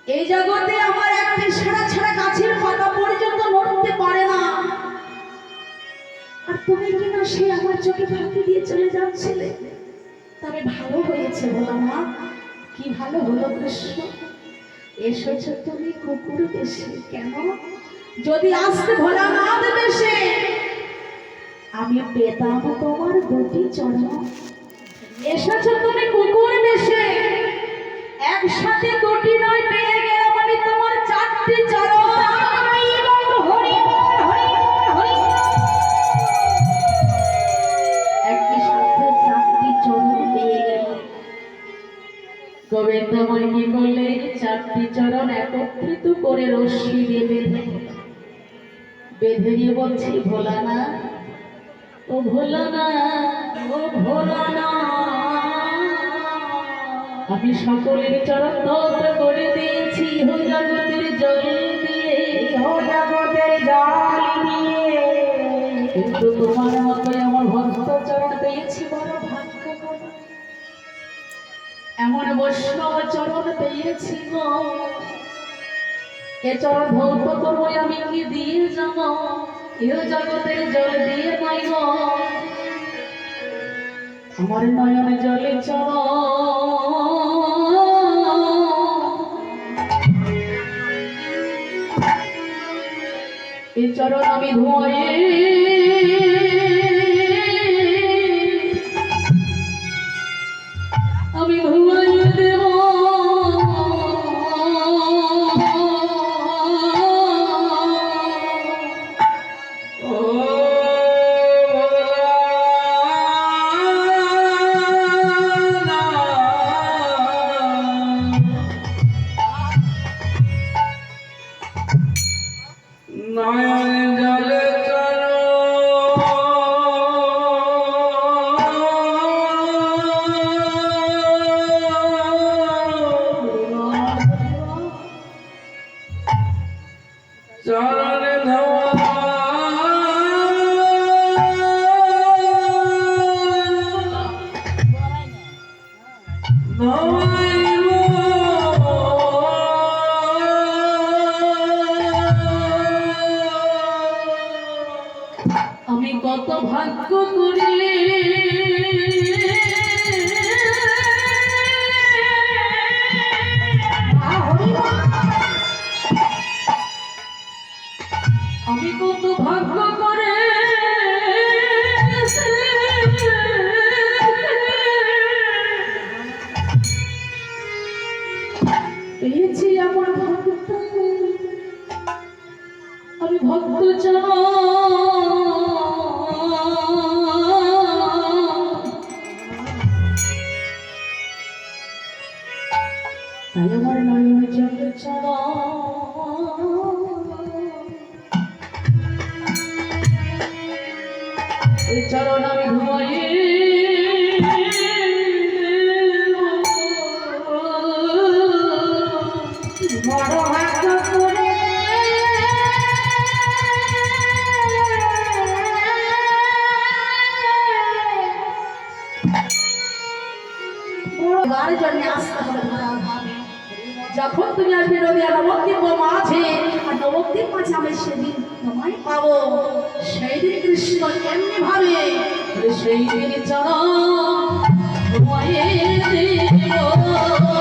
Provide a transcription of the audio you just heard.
এই জগতে আমার একটি সারা ছাড়া গাছের পাতা পর্যন্ত নড়তে পারে না, আর তুমি কিনা সে আমার চোখে ফাঁকি দিয়ে চলে যাচ্ছিলে। তবে ভালো হয়েছে বলো মা, কি ভালো হলো কৃষ্ণ, এসেছ তুমি কুকুর বেশে। কেন? যদি আসতে ভোলানাথ বেশে আমি পেতাম তোমার দুটি চরণ। এসেছ তুমি কুকুর বেশে, একসাথে দুটি নয় পেয়ে গেলাম আমি তোমার চারটি চরণ। একই সাথে চারটি চরণ পেয়ে গেলাম। গোবিন্দময় কি করলে চারটি চরণ একত্রিত করে রশ্মি দিয়ে বেঁধে নিয়ে বলছি ভোলানা, ও ভোলানা, ও ভোলানা, আমি সকলের চরণ ধৌত করে দিয়েছি হো জগতের জল দিয়ে, হো জগতের জল দিয়ে, কিন্তু তোমার মতোই আমার ভক্ত চরণ পেয়েছি বড় ভাগ্য করে। এমন বৈষ্ণব চরণ পেয়েছি গো, এ চরণ ধৌত করবো আমি কি দিয়ে যাব, এ জগতের জল দিয়ে নয় গো, আমার নয়নে জলে এ চরণ আমি ধোয়ে আমি ধোয়াই দেব। আমি কত ভাগ্য করি আমি কত ভাগ্য করে পেয়েছি আমার ভক্ত, আমি ভক্ত চাই তাই আমার নয়নে জল ছাড়া এই চরণ আমি ঘুমাই বড় ভাগ্য করে বড় জন্য আসতে হবে। যখন তুমি আসবে নদী আর নবদ্বীপ মাঝে, আর নবদ্বীপ মাঝে আমি সেদিন তোমায় পাবো। সেই দিন কৃষ্ণ এমনি ভাবে সেই দিন চরণ তোমায় দেব।